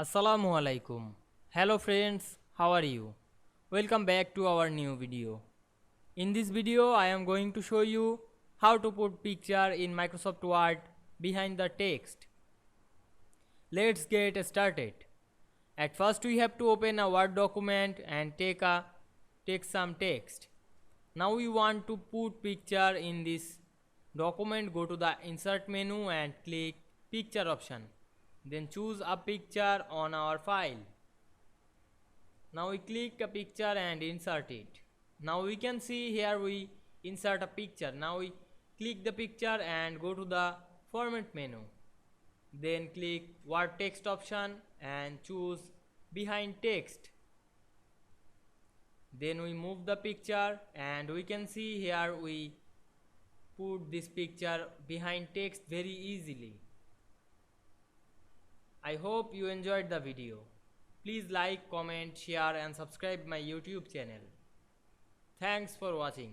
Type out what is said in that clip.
Assalamu alaikum. Hello friends, how are you? Welcome back to our new video. In this video, I am going to show you how to put picture in Microsoft Word behind the text. Let's get started. At first, we have to open a Word document and take some text. Now we want to put picture in this document. Go to the insert menu and click picture option. Then choose a picture on our file. Now we click a picture and insert it. Now we can see here we insert a picture. Now we click the picture and go to the format menu. Then click word text option and choose behind text. Then we move the picture and we can see here we put this picture behind text very easily. I hope you enjoyed the video. Please like, comment, share and subscribe my YouTube channel. Thanks for watching.